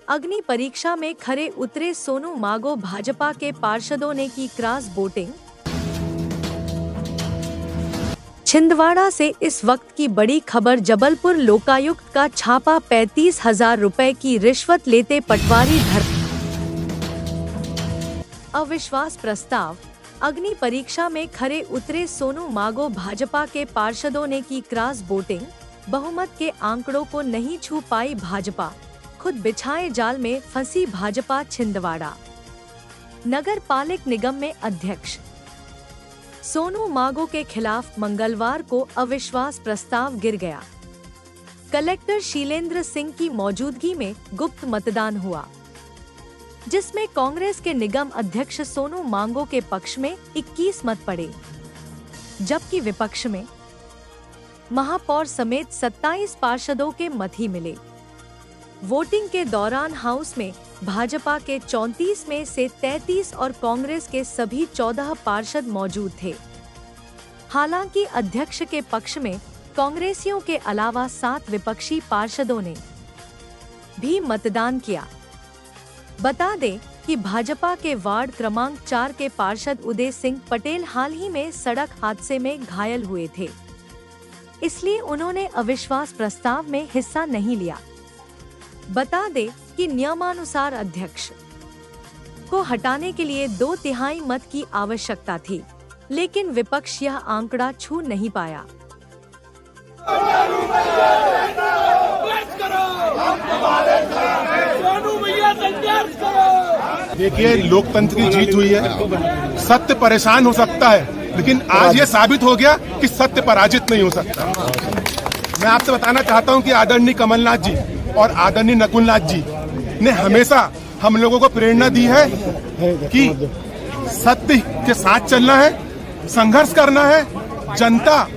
अग्नि परीक्षा में खरे उतरे सोनू मागो, भाजपा के पार्षदों ने की क्रॉस वोटिंग। छिंदवाड़ा से इस वक्त की बड़ी खबर। जबलपुर लोकायुक्त का छापा, 35,000 रुपए की रिश्वत लेते पटवारी धर। अविश्वास प्रस्ताव। अग्नि परीक्षा में खरे उतरे सोनू मागो, भाजपा के पार्षदों ने की क्रॉस वोटिंग। बहुमत के आंकड़ों को नहीं छू पाई भाजपा, खुद बिछाए जाल में फंसी भाजपा। छिंदवाड़ा नगर पालिक निगम में अध्यक्ष सोनू मागो के खिलाफ मंगलवार को अविश्वास प्रस्ताव गिर गया। कलेक्टर शीलेंद्र सिंह की मौजूदगी में गुप्त मतदान हुआ, जिसमें कांग्रेस के निगम अध्यक्ष सोनू मांगो के पक्ष में 21 मत पड़े, जबकि विपक्ष में महापौर समेत 27 पार्षदों के मत ही मिले। वोटिंग के दौरान हाउस में भाजपा के 34 में से 33 और कांग्रेस के सभी 14 पार्षद मौजूद थे। हालांकि अध्यक्ष के पक्ष में कांग्रेसियों के अलावा 7 विपक्षी पार्षदों ने भी मतदान किया। बता दें कि भाजपा के वार्ड क्रमांक 4 के पार्षद उदय सिंह पटेल हाल ही में सड़क हादसे में घायल हुए थे, इसलिए उन्होंने अविश्वास प्रस्ताव में हिस्सा नहीं लिया। बता दें कि नियमानुसार अध्यक्ष को हटाने के लिए 2/3 मत की आवश्यकता थी, लेकिन विपक्ष यह आंकड़ा छू नहीं पाया। देखिए, लोकतंत्र की जीत हुई है। सत्य परेशान हो सकता है, लेकिन आज ये साबित हो गया कि सत्य पराजित नहीं हो सकता। मैं आपसे बताना चाहता हूं कि आदरणीय कमलनाथ जी और आदरणीय नकुलनाथ जी ने हमेशा हम लोगों को प्रेरणा दी है कि सत्य के साथ चलना है, संघर्ष करना है। जनता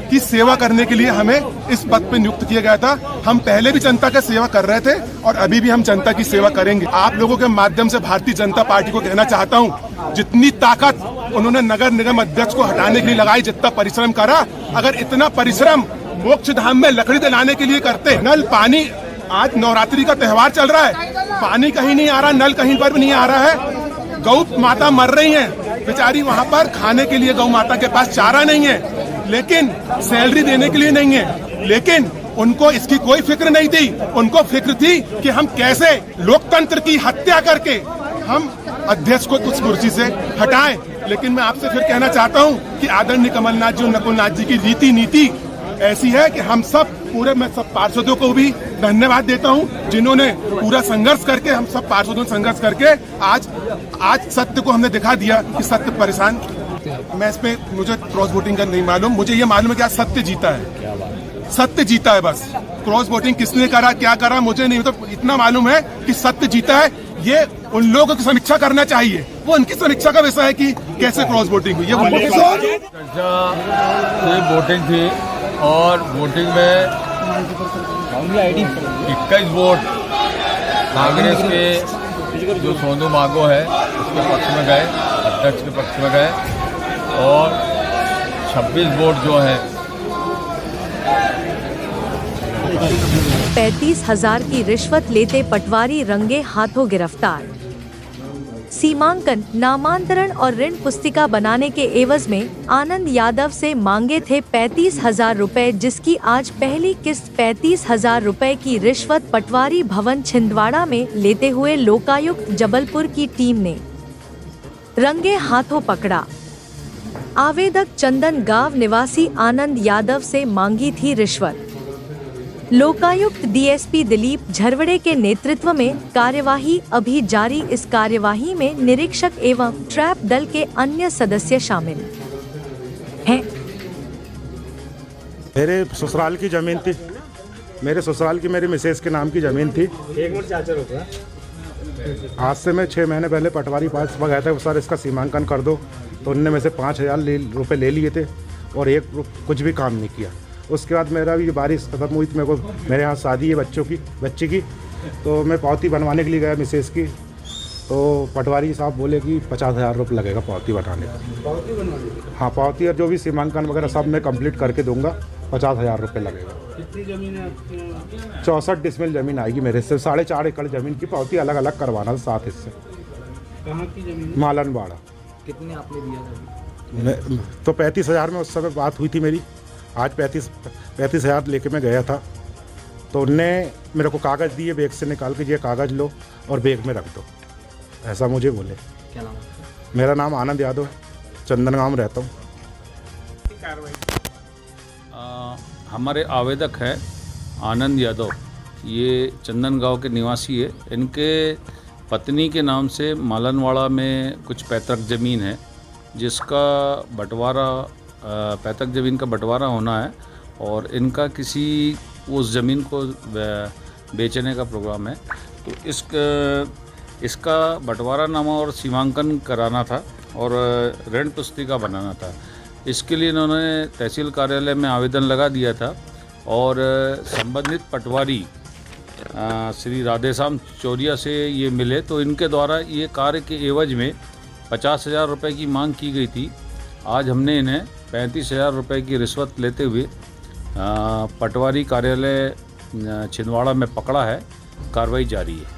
की सेवा करने के लिए हमें इस पद पर नियुक्त किया गया था। हम पहले भी जनता की सेवा कर रहे थे और अभी भी हम जनता की सेवा करेंगे। आप लोगों के माध्यम से भारतीय जनता पार्टी को कहना चाहता हूं, जितनी ताकत उन्होंने नगर निगम अध्यक्ष को हटाने के लिए लगाई, जितना परिश्रम करा, अगर इतना परिश्रम मोक्ष धाम में लकड़ी दिलाने के लिए करते। नल पानी, आज नवरात्रि का त्योहार चल रहा है, पानी कहीं नहीं आ रहा, नल कहीं पर भी नहीं आ रहा है। गौ माता मर रही हैं बेचारी, वहाँ पर खाने के लिए गौ माता के पास चारा नहीं है, लेकिन सैलरी देने के लिए नहीं है। लेकिन उनको इसकी कोई फिक्र नहीं थी। उनको फिक्र थी कि हम कैसे लोकतंत्र की हत्या करके हम अध्यक्ष को उस कुर्सी से हटाएं। लेकिन मैं आपसे फिर कहना चाहता हूं कि आदरणीय कमलनाथ जी और नकुलनाथ जी की रीति नीति ऐसी है कि हम सब पूरे, मैं सब पार्षदों को भी धन्यवाद देता हूं, जिन्होंने पूरा संघर्ष करके, हम सब पार्षदों ने संघर्ष करके आज सत्य को हमने दिखा दिया कि सत्य परेशान। मैं इस पे, मुझे क्रॉस वोटिंग का नहीं मालूम, मुझे ये मालूम है कि आज सत्य जीता है। सत्य जीता है बस। क्रॉस वोटिंग किसने करा, क्या करा, मुझे नहीं, तो इतना मालूम है कि सत्य जीता है। ये उन लोगों की समीक्षा करना चाहिए, वो उनकी समीक्षा का विषय है कि कैसे क्रॉस वोटिंग हुई। ये वोटिंग थी और वोटिंग में 21 वोट कांग्रेस के जो सोनू मागो है उसके पक्ष में गए, अध्यक्ष के पक्ष में गए, और 26 वोट जो है 35,000 की रिश्वत लेते पटवारी रंगे हाथों गिरफ्तार। सीमांकन, नामांतरण और ऋण पुस्तिका बनाने के एवज में आनंद यादव से मांगे थे 35,000 रुपए, जिसकी आज पहली किस्त 35,000 रुपए की रिश्वत पटवारी भवन छिंदवाड़ा में लेते हुए लोकायुक्त जबलपुर की टीम ने रंगे हाथों पकड़ा। आवेदक चंदन गांव निवासी आनंद यादव से मांगी थी रिश्वत। लोकायुक्त डीएसपी दिलीप झरवड़े के नेतृत्व में कार्यवाही अभी जारी। इस कार्यवाही में निरीक्षक एवं ट्रैप दल के अन्य सदस्य शामिल हैं। मेरे ससुराल की जमीन थी, मेरे ससुराल की मेरी मिसेज के नाम की जमीन थी। आज से मैं 6 महीने पहले पटवारी पास गया था, सर इसका सीमांकन कर दो, तो उनने में से 5,000 रुपये ले लिए थे और कुछ भी काम नहीं किया। उसके बाद मेरा भी बारिश खत्म हुई थी, मेरे यहाँ शादी है बच्ची की, तो मैं पावती बनवाने के लिए गया मिसेज की, तो पटवारी साहब बोले कि 50,000 रुपये लगेगा पावती बनाने का। पावती बनवाने हाँ, पावती और जो भी सीमांकन वगैरह सब मैं कंप्लीट करके दूंगा, 50,000 रुपये लगेगा। कितनी जमीन है आपके यहाँ? 64 डिसमिल ज़मीन आएगी मेरे से। 4.5 एकड़ ज़मीन की पावती अलग अलग करवाना था 7 हिस्से। कहाँ की जमीन है? मालनबाड़ा। कितने आपने दिया था? मैं तो 35,000 में उस समय बात हुई थी मेरी। आज 35,000 लेके मैं गया था, तो उनने मेरे को कागज़ दिए बैग से निकाल के, ये कागज़ लो और बैग में रख दो, ऐसा मुझे बोले। क्या नाम है? मेरा नाम आनंद यादव है, चंदनगांव रहता हूँ। हमारे आवेदक हैं आनंद यादव, ये चंदनगांव के निवासी है। इनके पत्नी के नाम से मालनवाड़ा में कुछ पैतृक ज़मीन है, जिसका बंटवारा, पैतृक ज़मीन का बंटवारा होना है, और इनका किसी उस ज़मीन को बेचने का प्रोग्राम है। तो इसका बंटवारानामा और सीमांकन कराना था और ऋण पुस्तिका बनाना था। इसके लिए इन्होंने तहसील कार्यालय में आवेदन लगा दिया था, और संबंधित पटवारी श्री राधेश्याम चौरिया से ये मिले, तो इनके द्वारा ये कार्य के एवज में 50,000 रुपये की मांग की गई थी। आज हमने इन्हें 35,000 रुपये की रिश्वत लेते हुए पटवारी कार्यालय छिंदवाड़ा में पकड़ा है। कार्रवाई जारी है।